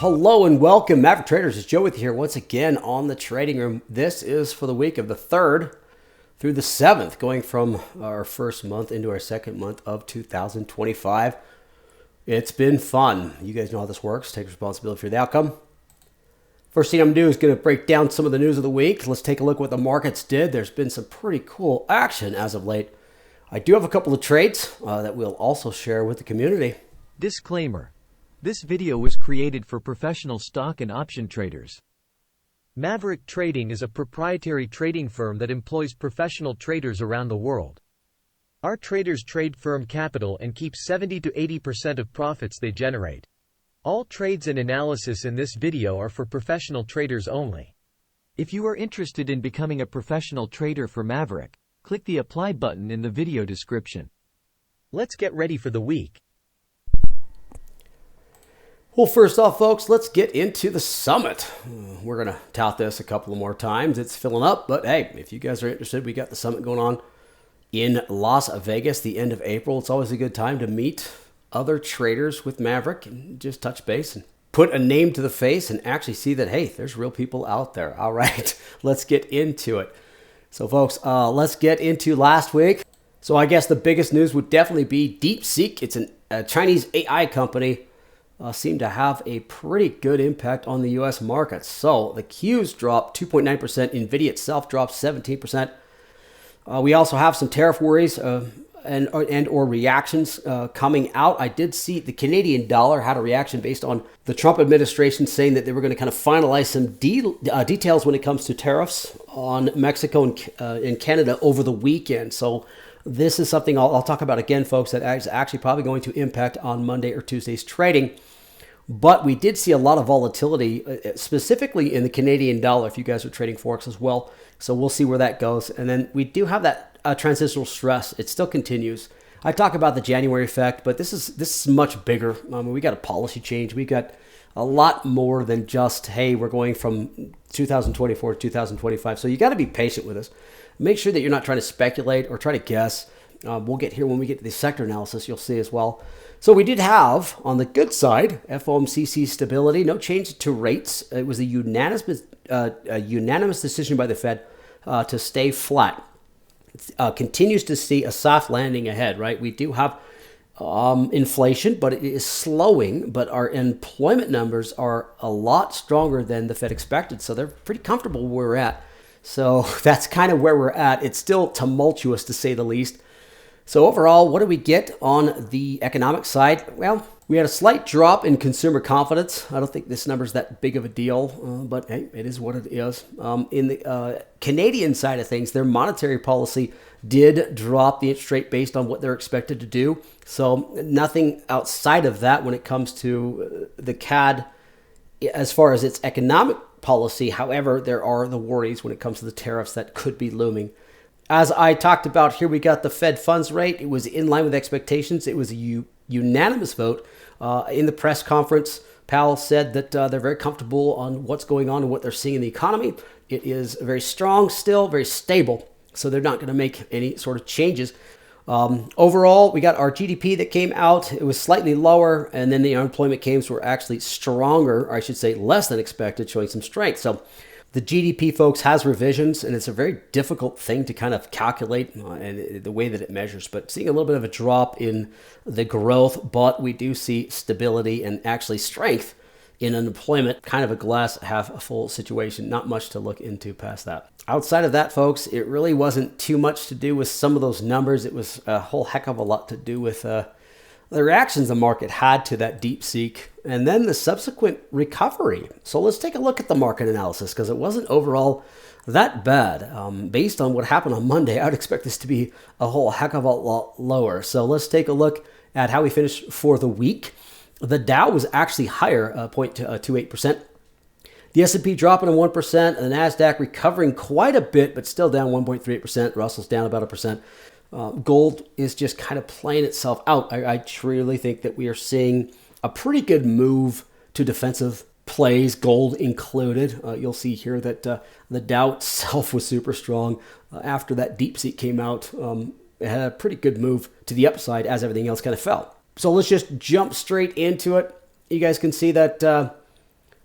Hello and welcome, Maverick Traders. It's Joe with you here once again on the trading room. This is for the week of the 3rd through the 7th, going from our first month into our second month of 2025. It's been fun. You guys know how this works. Take responsibility for the outcome. First thing I'm going to do is going to break down some of the news of the week. Let's take a look at what the markets did. There's been some pretty cool action as of late. I do have a couple of trades that we'll also share with the community. Disclaimer. This video was created for professional stock and option traders. Maverick Trading is a proprietary trading firm that employs professional traders around the world. Our traders trade firm capital and keep 70 to 80% of profits they generate. All trades and analysis in this video are for professional traders only. If you are interested in becoming a professional trader for Maverick, click the apply button in the video description. Let's get ready for the week. Well, first off, folks, let's get into the summit. We're going to tout this a couple more times. It's filling up, but hey, if you guys are interested, we got the summit going on in Las Vegas, the end of April. It's always a good time to meet other traders with Maverick and just touch base and put a name to the face and actually see that, hey, there's real people out there. All right, let's get into it. So, folks, let's get into last week. So I guess the biggest news would definitely be DeepSeek. It's a Chinese AI company. Seem to have a pretty good impact on the U.S. markets. So the Qs dropped 2.9%. NVIDIA itself dropped 17%. We also have some tariff worries and or reactions coming out. I did see the Canadian dollar had a reaction based on the Trump administration saying that they were going to kind of finalize some details when it comes to tariffs on Mexico and Canada over the weekend. So this is something I'll talk about again, folks, that is actually probably going to impact on Monday or Tuesday's trading. But we did see a lot of volatility, specifically in the Canadian dollar, if you guys are trading Forex as well. So we'll see where that goes. And then we do have that transitional stress. It still continues. I talk about the January effect, but this is much bigger. We got a policy change. We got a lot more than just, hey, we're going from 2024 to 2025. So you got to be patient with us. Make sure that you're not trying to speculate or try to guess. We'll get here when we get to the sector analysis. You'll see as well. So we did have, on the good side, FOMC stability. No change to rates. It was a unanimous decision by the Fed to stay flat. It continues to see a soft landing ahead, right? We do have inflation, but it is slowing. But our employment numbers are a lot stronger than the Fed expected. So they're pretty comfortable where we're at. So that's kind of where we're at. It's still tumultuous, to say the least. So overall, what do we get on the economic side? Well, we had a slight drop in consumer confidence. I don't think this number is that big of a deal, but hey, it is what it is. In the Canadian side of things, their monetary policy did drop the interest rate based on what they're expected to do. So nothing outside of that when it comes to the CAD as far as its economic policy. However, there are the worries when it comes to the tariffs that could be looming. As I talked about here, we got the Fed funds rate. It was in line with expectations. It was a unanimous vote. In the press conference, Powell said that they're very comfortable on what's going on and what they're seeing in the economy. It is very strong still, very stable. So they're not going to make any sort of changes. Overall, we got our GDP that came out. It was slightly lower, and then the unemployment claims were actually stronger, or I should say less than expected, showing some strength. So the GDP, folks, has revisions, and it's a very difficult thing to kind of calculate and the way that it measures. But seeing a little bit of a drop in the growth, but we do see stability and actually strength in unemployment, kind of a glass half full situation. Not much to look into past that. Outside of that, folks, it really wasn't too much to do with some of those numbers. It was a whole heck of a lot to do with the reactions the market had to that DeepSeek and then the subsequent recovery. So let's take a look at the market analysis because it wasn't overall that bad. Based on what happened on Monday, I would expect this to be a whole heck of a lot lower. So let's take a look at how we finished for the week. The Dow was actually higher, 0.28%. The S&P dropping 1%, and the NASDAQ recovering quite a bit, but still down 1.38%. Russell's down about 1%. Gold is just kind of playing itself out. I truly think that we are seeing a pretty good move to defensive plays, gold included. You'll see here that the Dow itself was super strong. After that DeepSeek came out, it had a pretty good move to the upside as everything else kind of fell. So let's just jump straight into it. You guys can see that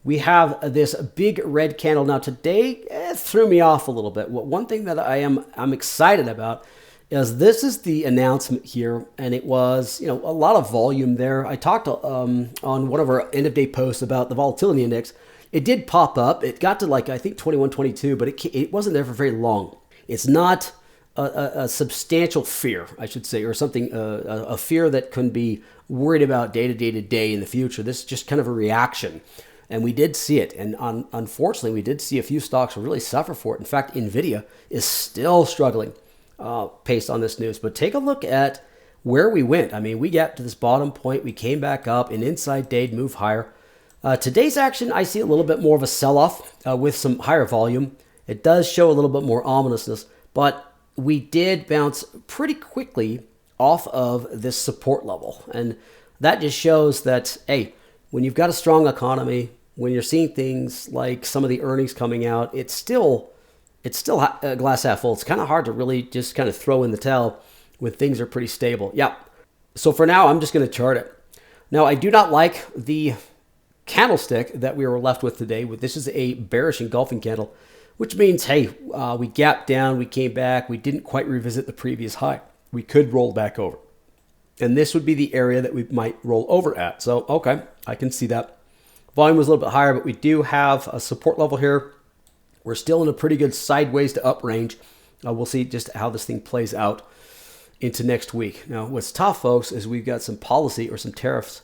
we have this big red candle. Now today, it threw me off a little bit. One thing that I'm excited about is this is the announcement here, and it was, a lot of volume there. I talked on one of our end of day posts about the volatility index. It did pop up. It got to I think 21, 22, but it wasn't there for very long. It's not a substantial fear, I should say, or something, a fear that can be worried about day to day to day in the future. This is just kind of a reaction. And we did see it. And unfortunately, we did see a few stocks really suffer for it. In fact, NVIDIA is still struggling based on this news. But take a look at where we went. I mean, we got to this bottom point. We came back up. An inside day to move higher. Today's action, I see a little bit more of a sell-off with some higher volume. It does show a little bit more ominousness. But we did bounce pretty quickly off of this support level. And that just shows that, hey, when you've got a strong economy, when you're seeing things like some of the earnings coming out, it's still a glass half full. It's kind of hard to really just kind of throw in the towel when things are pretty stable. Yeah. So for now, I'm just going to chart it. Now, I do not like the candlestick that we were left with today. This is a bearish engulfing candle, which means, hey, we gapped down, we came back, we didn't quite revisit the previous high. We could roll back over. And this would be the area that we might roll over at. So, okay, I can see that. Volume was a little bit higher, but we do have a support level here. We're still in a pretty good sideways to up range. We'll see just how this thing plays out into next week. Now, what's tough, folks, is we've got some policy or some tariffs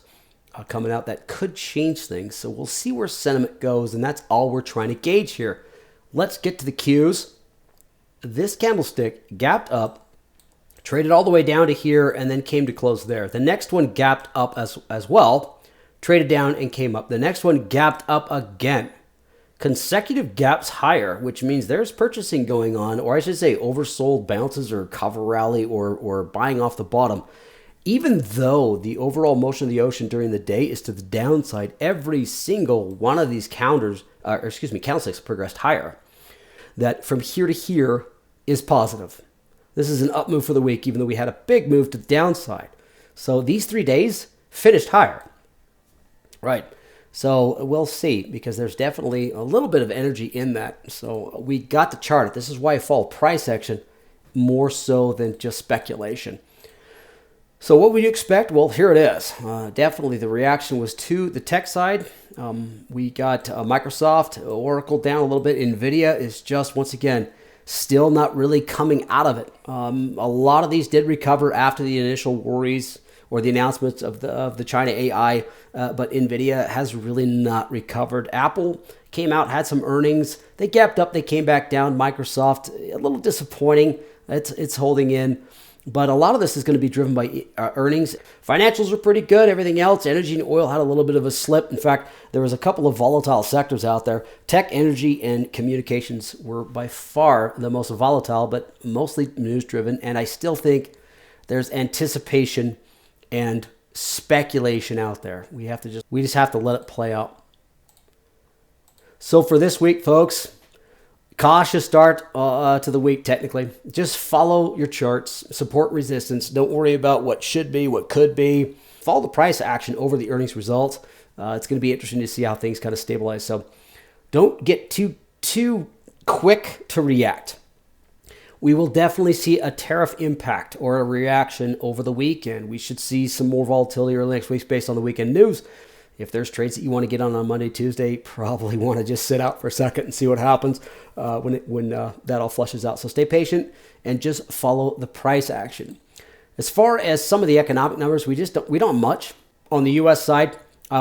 coming out that could change things. So we'll see where sentiment goes, and that's all we're trying to gauge here. Let's get to the cues. This candlestick gapped up, traded all the way down to here, and then came to close there. The next one gapped up as well, traded down and came up. The next one gapped up again. Consecutive gaps higher, which means there's purchasing going on, or I should say oversold bounces or cover rally or buying off the bottom. Even though the overall motion of the ocean during the day is to the downside, every single one of these candlesticks progressed higher. That from here to here is positive. This is an up move for the week, even though we had a big move to the downside. So these 3 days finished higher. Right. So we'll see, because there's definitely a little bit of energy in that. So we got to chart it. This is why I follow price action more so than just speculation. So what would you expect? Well, here it is. Definitely the reaction was to the tech side. We got Microsoft, Oracle down a little bit. NVIDIA is just, once again, still not really coming out of it. A lot of these did recover after the initial worries or the announcements of the China AI, but NVIDIA has really not recovered. Apple came out, had some earnings. They gapped up, they came back down. Microsoft, a little disappointing. It's holding in. But a lot of this is going to be driven by earnings. Financials are pretty good. Everything else, energy and oil had a little bit of a slip. In fact, there was a couple of volatile sectors out there. Tech, energy, and communications were by far the most volatile, but mostly news-driven. And I still think there's anticipation and speculation out there. We just have to let it play out. So for this week, folks, cautious start to the week, technically. Just follow your charts, support resistance. Don't worry about what should be, what could be. Follow the price action over the earnings results. It's going to be interesting to see how things kind of stabilize. So don't get too quick to react. We will definitely see a tariff impact or a reaction over the weekend. We should see some more volatility early next week based on the weekend news. If there's trades that you want to get on Monday, Tuesday, probably want to just sit out for a second and see what happens when that all flushes out. So stay patient and just follow the price action. As far as some of the economic numbers, we don't have much. On the U.S. side,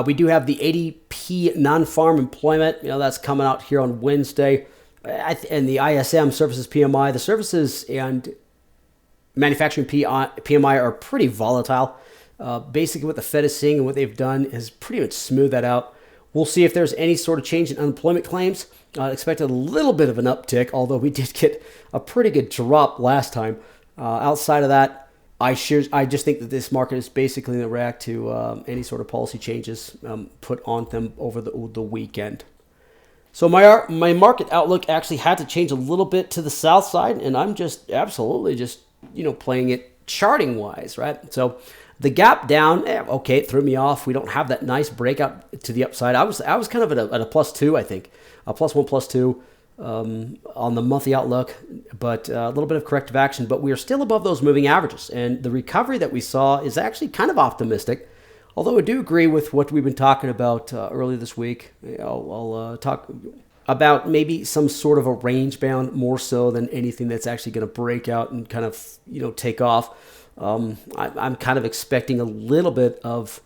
we do have the ADP non-farm employment. That's coming out here on Wednesday. And the ISM services PMI, the services and manufacturing PMI are pretty volatile. Basically what the Fed is seeing and what they've done is pretty much smooth that out. We'll see if there's any sort of change in unemployment claims. Expected a little bit of an uptick, although we did get a pretty good drop last time. Outside of that, I just think that this market is basically going to react to any sort of policy changes put on them over the weekend. So my market outlook actually had to change a little bit to the south side, and I'm just absolutely just playing it charting wise, right? So The gap down, okay, it threw me off. We don't have that nice breakout to the upside. I was kind of at a +2, I think, a +1, +2 on the monthly outlook, but a little bit of corrective action. But we are still above those moving averages, and the recovery that we saw is actually kind of optimistic. Although I do agree with what we've been talking about earlier this week. I'll talk about maybe some sort of a range bound more so than anything that's actually going to break out and kind of take off. I'm kind of expecting a little bit of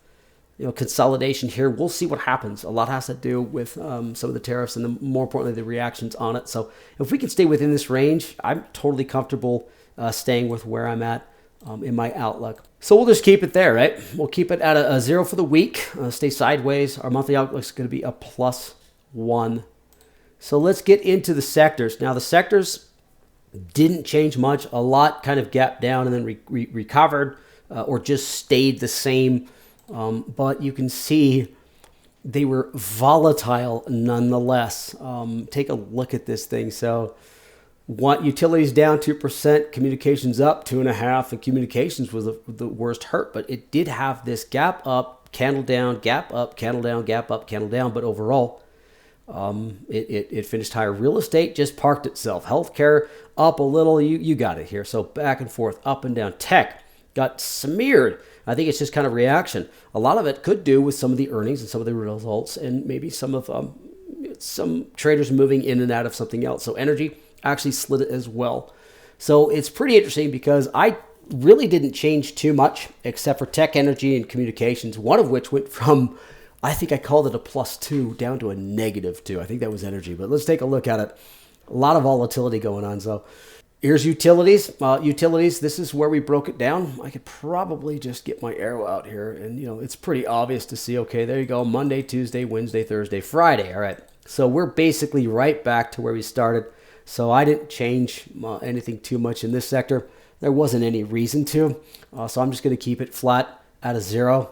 consolidation here. We'll see what happens. A lot has to do with some of the tariffs and more importantly the reactions on it. So if we can stay within this range, I'm totally comfortable staying with where I'm at in my outlook. So we'll just keep it there, right? We'll keep it at a 0 for the week. Stay sideways. Our monthly outlook is going to be a +1. So let's get into the sectors. Now the sectors didn't change much. A lot kind of gapped down and then recovered or just stayed the same. But you can see they were volatile nonetheless. Take a look at this thing. So utilities down 2%, communications up 2.5%, and communications was the worst hurt. But it did have this gap up, candle down, gap up, candle down, gap up, candle down. But overall, it finished higher. Real estate just parked itself. Healthcare up a little. You got it here. So back and forth, up and down. Tech got smeared. I think it's just kind of reaction. A lot of it could do with some of the earnings and some of the results, and maybe some of some traders moving in and out of something else. So energy actually slid it as well. So it's pretty interesting because I really didn't change too much except for tech, energy, and communications. One of which went from, I think I called it a +2 down to a -2. I think that was energy, but let's take a look at it. A lot of volatility going on. So here's utilities. Utilities, this is where we broke it down. I could probably just get my arrow out here, and it's pretty obvious to see. Okay, there you go. Monday, Tuesday, Wednesday, Thursday, Friday. All right. So we're basically right back to where we started. So I didn't change anything too much in this sector. There wasn't any reason to. So I'm just going to keep it flat at a 0.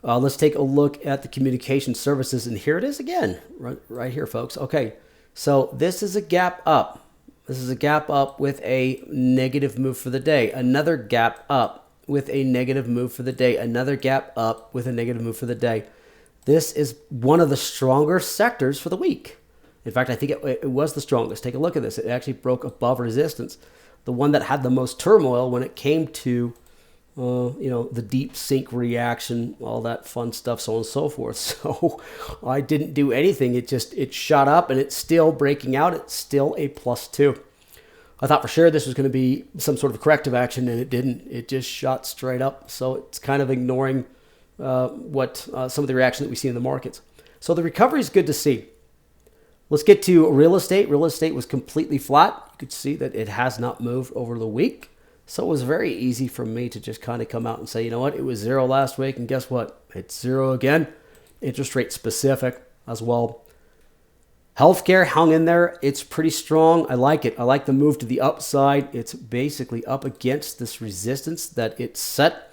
Let's take a look at the communication services. And here it is again, right here, folks. Okay, so this is a gap up. This is a gap up with a negative move for the day. Another gap up with a negative move for the day. Another gap up with a negative move for the day. This is one of the stronger sectors for the week. In fact, I think it was the strongest. Take a look at this. It actually broke above resistance. The one that had the most turmoil when it came to the deep sink reaction, all that fun stuff, so on and so forth. So I didn't do anything. It shot up and it's still breaking out. It's still a +2. I thought for sure this was going to be some sort of corrective action, and it didn't. It just shot straight up. So it's kind of ignoring some of the reaction that we see in the markets. So the recovery is good to see. Let's get to real estate. Real estate was completely flat. You could see that it has not moved over the week. So it was very easy for me to just kind of come out and say, you know what, it was 0 last week, and guess what? It's 0 again. Interest rate specific as well. Healthcare hung in there. It's pretty strong. I like it. I like the move to the upside. It's basically up against this resistance that it set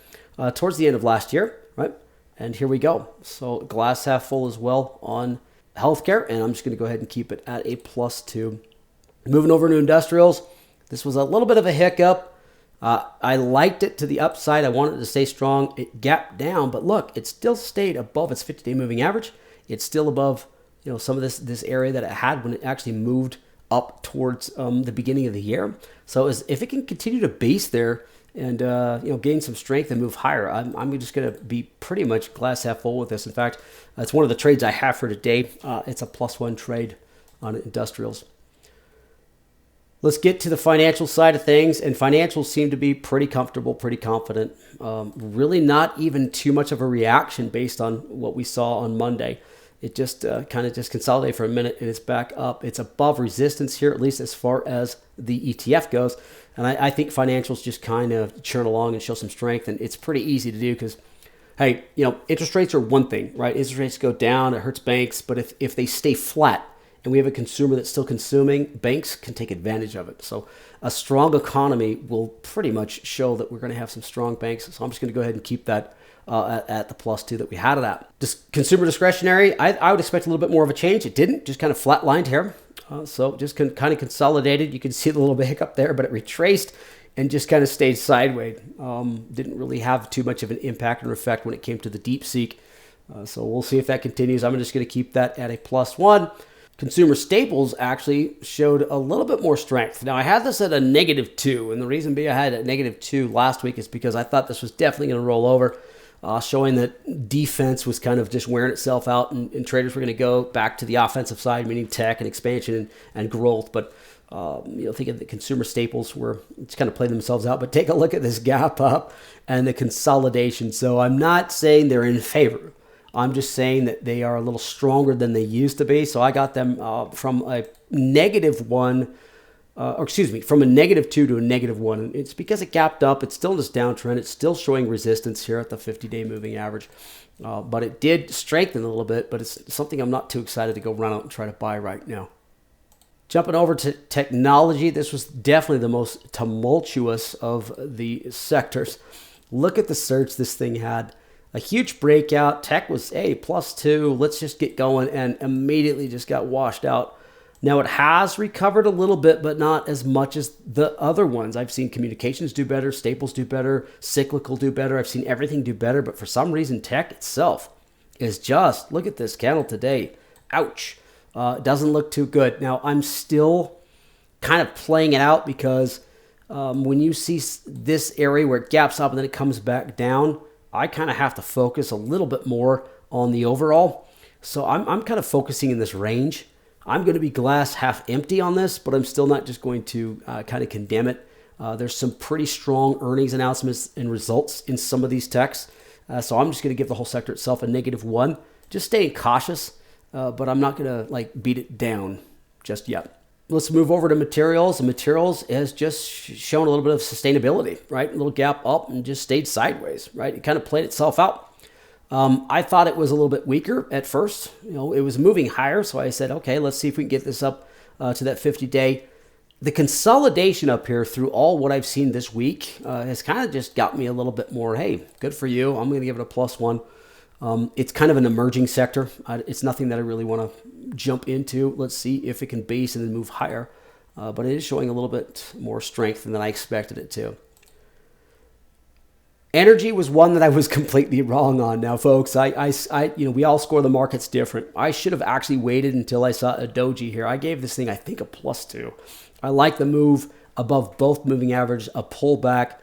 towards the end of last year, right? And here we go. So glass half full as well on healthcare, and I'm just going to go ahead and keep it at a +2. Moving over to industrials. This was a little bit of a hiccup. I liked it to the upside. I wanted it to stay strong. It gapped down, but look, it still stayed above its 50-day moving average. It's still above, some of this area that it had when it actually moved up towards the beginning of the year. So if it can continue to base there and gain some strength and move higher, I'm just going to be pretty much glass half full with this. In fact, it's one of the trades I have for today. It's a +1 trade on industrials. Let's get to the financial side of things, and financials seem to be pretty comfortable, pretty confident. Really not even too much of a reaction based on what we saw on Monday. It just kind of just consolidated for a minute, and it's back up. It's above resistance here, at least as far as the ETF goes. And I think financials just kind of churn along and show some strength, and it's pretty easy to do because, hey, interest rates are one thing, right? Interest rates go down, it hurts banks, but if they stay flat, and we have a consumer that's still consuming, banks can take advantage of it. So a strong economy will pretty much show that we're going to have some strong banks. So I'm just going to go ahead and keep that at the +2 that we had it at. Consumer discretionary, I would expect a little bit more of a change. It didn't, just kind of flatlined here. So just kind of consolidated. You can see the little bit hiccup there, but it retraced. and just kind of stayed sideways. Didn't really have too much of an impact or effect when it came to the deep seek. So we'll see if that continues. I'm just going to keep that at a +1. Consumer staples actually showed a little bit more strength. Now, I had this at a -2, and the reason being I had it at -2 last week is because I thought this was definitely going to roll over, showing that defense was kind of just wearing itself out, and traders were going to go back to the offensive side, meaning tech and expansion and growth. But thinking that consumer staples were just kind of playing themselves out. But take a look at this gap up and the consolidation. So I'm not saying they're in favor. I'm just saying that they are a little stronger than they used to be. So I got them from a -1, from a -2 to a -1. And it's because it gapped up. It's still in this downtrend. It's still showing resistance here at the 50-day moving average. But it did strengthen a little bit, but it's something I'm not too excited to go run out and try to buy right now. Jumping over to technology, this was definitely the most tumultuous of the sectors. Look at the surge this thing had. A huge breakout. Tech was, hey, +2. Let's just get going, and immediately just got washed out. Now, it has recovered a little bit, but not as much as the other ones. I've seen communications do better, staples do better, cyclical do better. I've seen everything do better, but for some reason, tech itself is just, look at this candle today. Ouch. Doesn't look too good. Now, I'm still kind of playing it out because when you see this area where it gaps up and then it comes back down, I kind of have to focus a little bit more on the overall. So I'm kind of focusing in this range. I'm going to be glass half empty on this, but I'm still not just going to kind of condemn it. There's some pretty strong earnings announcements and results in some of these techs. So I'm just going to give the whole sector itself a -1. Just staying cautious, but I'm not going to beat it down just yet. Let's move over to materials. And materials has just shown a little bit of sustainability, right? A little gap up and just stayed sideways, right? It kind of played itself out. I thought it was a little bit weaker at first. It was moving higher, so I said, okay, let's see if we can get this up to that 50-day. The consolidation up here through all what I've seen this week has kind of just got me a little bit more, hey, good for you. I'm going to give it a +1. It's kind of an emerging sector. It's nothing that I really want to jump into. Let's see if it can base and then move higher. But it is showing a little bit more strength than I expected it to. Energy was one that I was completely wrong on. Now, folks, we all score the markets different. I should have actually waited until I saw a doji here. I gave this thing, I think, a +2. I like the move above both moving average, a pullback.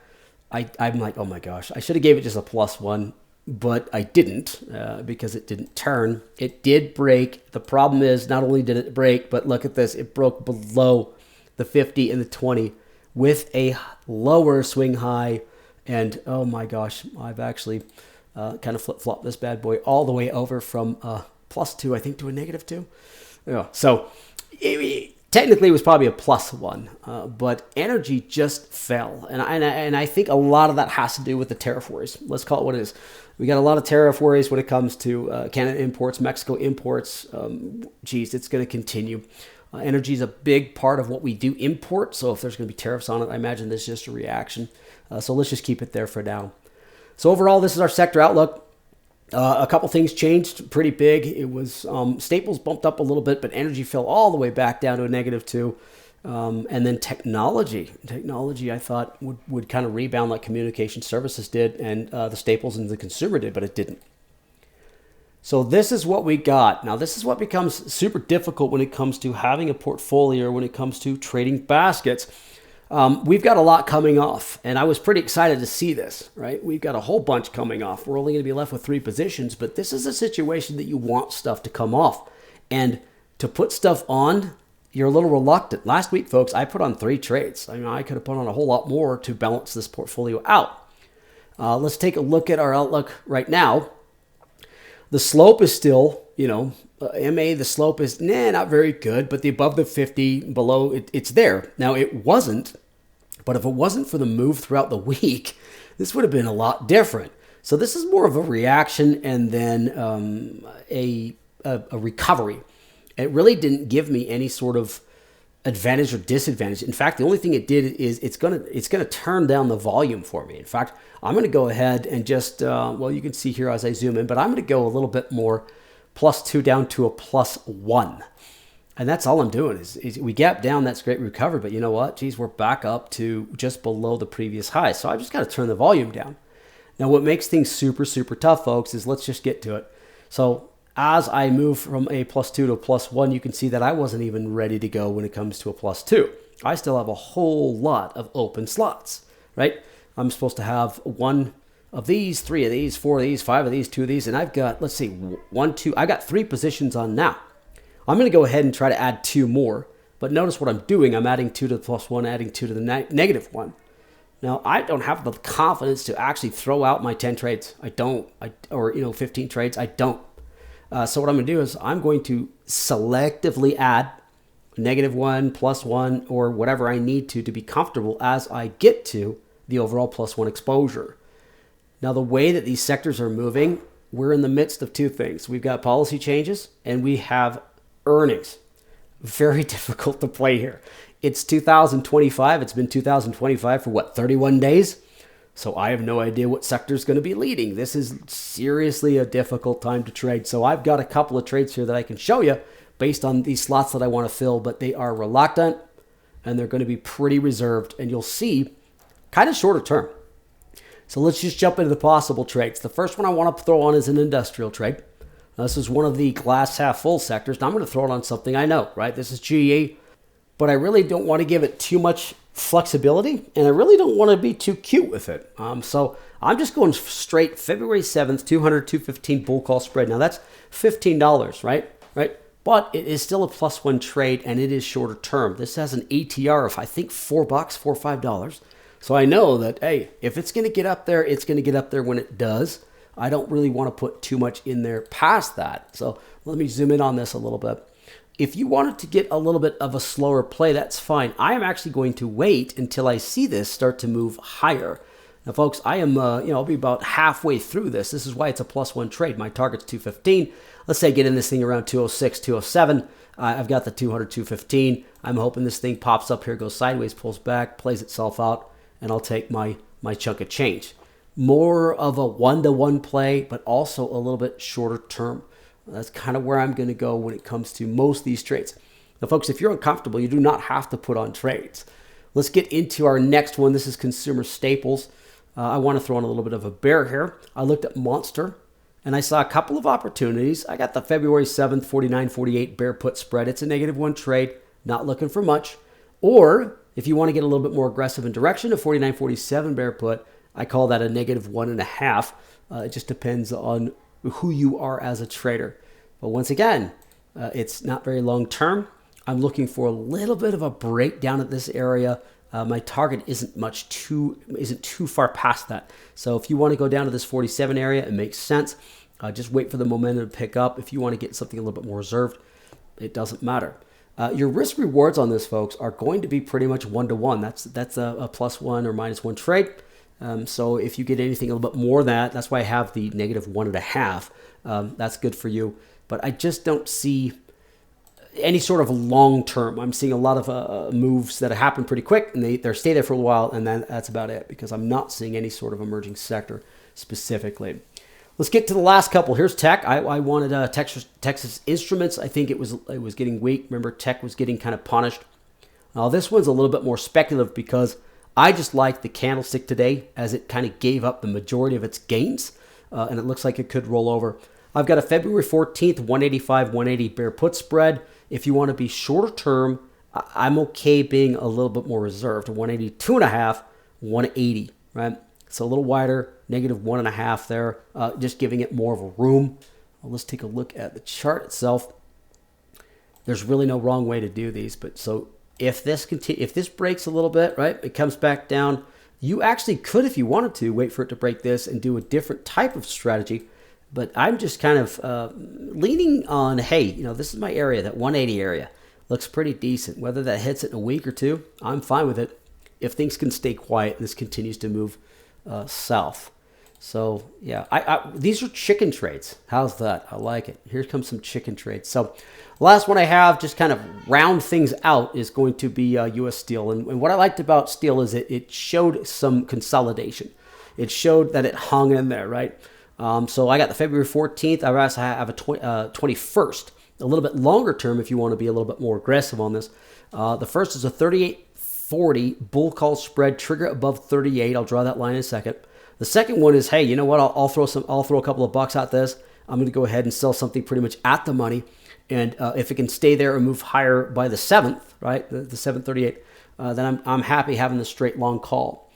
I'm like, oh my gosh, I should have gave it just a +1. But I didn't because it didn't turn. It did break. The problem is not only did it break, but look at this. It broke below the 50 and the 20 with a lower swing high. And oh my gosh, I've actually kind of flip-flopped this bad boy all the way over from +2, I think, to a -2. Yeah. So technically it was probably a +1, but energy just fell. And I think a lot of that has to do with the tariff worries. Let's call it what it is. We got a lot of tariff worries when it comes to Canada imports, Mexico imports. It's going to continue. Energy is a big part of what we do import. So if there's going to be tariffs on it, I imagine this is just a reaction. So let's just keep it there for now. So overall, this is our sector outlook. A couple things changed pretty big. It was staples bumped up a little bit, but energy fell all the way back down to a -2. And then technology I thought would kind of rebound like communication services did, and the staples and the consumer did, but it didn't. So this is what we got. Now this is what becomes super difficult when it comes to having a portfolio, when it comes to trading baskets. We've got a lot coming off, and I was pretty excited to see this, right? We've got a whole bunch coming off. We're only going to be left with 3 positions, but this is a situation that you want stuff to come off. And to put stuff on, you're a little reluctant. Last week, folks, I put on 3 trades. I mean, I could have put on a whole lot more to balance this portfolio out. Let's take a look at our outlook right now. The slope is still, MA, the slope is not very good, but the above the 50, below, it's there. Now, it wasn't, but if it wasn't for the move throughout the week, this would have been a lot different. So this is more of a reaction and then a recovery. It really didn't give me any sort of advantage or disadvantage. In fact, the only thing it did is it's gonna turn down the volume for me. In fact, I'm gonna go ahead and just you can see here as I zoom in, but I'm gonna go a little bit more +2 down to a +1. And that's all I'm doing is we gap down, that's great, we recovered, but you know what? Geez, we're back up to just below the previous high. So I just got to turn the volume down. Now, what makes things super, super tough, folks, is let's just get to it. So as I move from a +2 to a +1, you can see that I wasn't even ready to go when it comes to a +2. I still have a whole lot of open slots, right? I'm supposed to have one of these, three of these, four of these, five of these, two of these, and I've got, let's see, one, two, I got 3 positions on now. I'm going to go ahead and try to add 2 more, but notice what I'm doing. I'm adding 2 to the +1, adding 2 to the -1. Now, I don't have the confidence to actually throw out my 10 trades. I don't, or 15 trades. I don't. So what I'm going to do is I'm going to selectively add -1, +1, or whatever I need to be comfortable as I get to the overall +1 exposure. Now, the way that these sectors are moving, we're in the midst of 2 things. We've got policy changes and we have earnings. Very difficult to play here. It's 2025. It's been 2025 for 31 days? So I have no idea what sector is going to be leading. This is seriously a difficult time to trade. So I've got a couple of trades here that I can show you based on these slots that I want to fill, but they are reluctant and they're going to be pretty reserved, and you'll see kind of shorter term. So let's just jump into the possible trades. The first one I want to throw on is an industrial trade. Now, this is one of the glass half full sectors. Now I'm going to throw it on something I know, right? This is GE, but I really don't want to give it too much flexibility, and I really don't want to be too cute with it. So I'm just going straight February 7th, 200, 215 bull call spread. Now that's $15, right? But it is still a +1 trade, and it is shorter term. This has an ATR of, I think, $4, $4 or $5. So I know that, hey, if it's going to get up there, it's going to get up there when it does. I don't really want to put too much in there past that. So let me zoom in on this a little bit. If you wanted to get a little bit of a slower play, that's fine. I am actually going to wait until I see this start to move higher. Now, folks, I am, I'll be about halfway through this. This is why it's a +1 trade. My target's 215. Let's say I get in this thing around 206, 207. I've got the 200, 215. I'm hoping this thing pops up here, goes sideways, pulls back, plays itself out, and I'll take my chunk of change. More of a one-to-one play, but also a little bit shorter term. That's kind of where I'm going to go when it comes to most of these trades. Now, folks, if you're uncomfortable, you do not have to put on trades. Let's get into our next one. This is consumer staples. I want to throw in a little bit of a bear here. I looked at Monster, and I saw a couple of opportunities. I got the February 7th, 49.48 bear put spread. It's a -1 trade, not looking for much. Or if you want to get a little bit more aggressive in direction, a 49.47 bear put, I call that a -1.5. It just depends on who you are as a trader. But once again, it's not very long term. I'm looking for a little bit of a breakdown at this area. My target isn't too far past that. So if you want to go down to this 47 area, it makes sense. Just wait for the momentum to pick up. If you want to get something a little bit more reserved, it doesn't matter. Your risk rewards on this, folks, are going to be pretty much 1-to-1. That's a +1 or -1 trade. So if you get anything a little bit more than that, that's why I have the -1.5. That's good for you. But I just don't see any sort of long term. I'm seeing a lot of moves that happen pretty quick, and they stay there for a while, and then that's about it, because I'm not seeing any sort of emerging sector specifically. Let's get to the last couple. Here's tech. I wanted Texas Instruments. I think it was getting weak. Remember, tech was getting kind of punished. Now this one's a little bit more speculative because I just like the candlestick today as it kind of gave up the majority of its gains, and it looks like it could roll over. I've got a February 14th, 185, 180 bear put spread. If you want to be shorter term, I'm okay being a little bit more reserved. 182.5, 180, right? So a little wider, -1.5 there, just giving it more of a room. Well, let's take a look at the chart itself. There's really no wrong way to do these, but so if this breaks a little bit, right, it comes back down, you actually could, if you wanted to, wait for it to break this and do a different type of strategy. But I'm just kind of leaning on, hey, this is my area, that 180 area. Looks pretty decent. Whether that hits it in a week or two, I'm fine with it. If things can stay quiet and this continues to move south. So, yeah, these are chicken trades. How's that? I like it. Here comes some chicken trades. So, last one I have, just kind of round things out, is going to be U.S. Steel. And what I liked about steel is it showed some consolidation. It showed that it hung in there, right? So I got the February 14th. I also have a 21st. a little bit longer term if you want to be a little bit more aggressive on this. The first is a 38.40 bull call spread, trigger above 38. I'll draw that line in a second. The second one is, hey, you know what? I'll throw a couple of bucks at this. I'm going to go ahead and sell something pretty much at the money. And if it can stay there and move higher by the 7th, right, the 738, then I'm happy having the straight long call.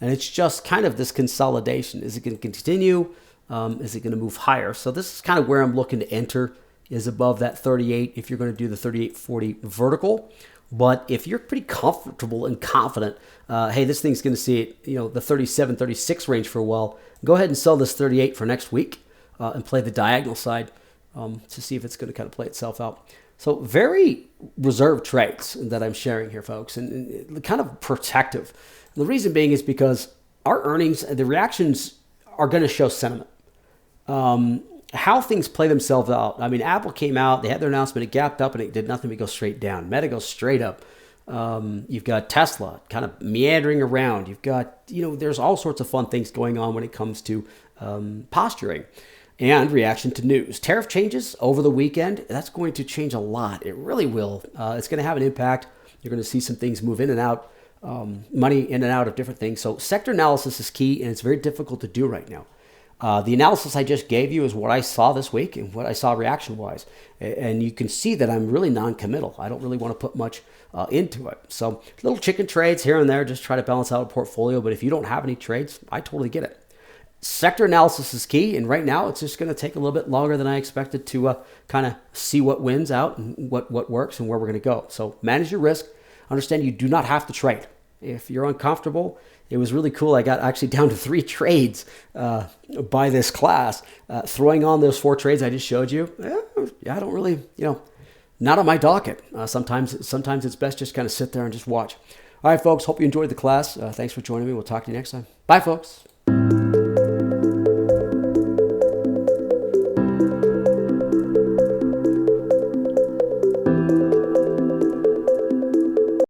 And it's just kind of this consolidation. Is it going to continue? Is it going to move higher? So this is kind of where I'm looking to enter, is above that 38 if you're going to do the 38.40 vertical. But if you're pretty comfortable and confident, hey, this thing's going to see it, the 37, 36 range for a while, go ahead and sell this 38 for next week and play the diagonal side to see if it's going to kind of play itself out. So very reserved trades that I'm sharing here, folks, and kind of protective. And the reason being is because our earnings, the reactions are going to show sentiment. How things play themselves out. I mean, Apple came out, they had their announcement, it gapped up and it did nothing but go straight down. Meta goes straight up. You've got Tesla kind of meandering around. You've got, there's all sorts of fun things going on when it comes to posturing and reaction to news. Tariff changes over the weekend. That's going to change a lot. It really will. It's going to have an impact. You're going to see some things move in and out, money in and out of different things. So sector analysis is key, and it's very difficult to do right now. The analysis I just gave you is what I saw this week and what I saw reaction-wise. And you can see that I'm really non-committal. I don't really want to put much into it. So little chicken trades here and there, just try to balance out a portfolio. But if you don't have any trades, I totally get it. Sector analysis is key. And right now, it's just going to take a little bit longer than I expected to kind of see what wins out and what works and where we're going to go. So manage your risk. Understand you do not have to trade. If you're uncomfortable, it was really cool. I got actually down to 3 trades by this class. Throwing on those 4 trades I just showed you, I don't really, not on my docket. Sometimes it's best just kind of sit there and just watch. All right, folks, hope you enjoyed the class. Thanks for joining me. We'll talk to you next time. Bye, folks.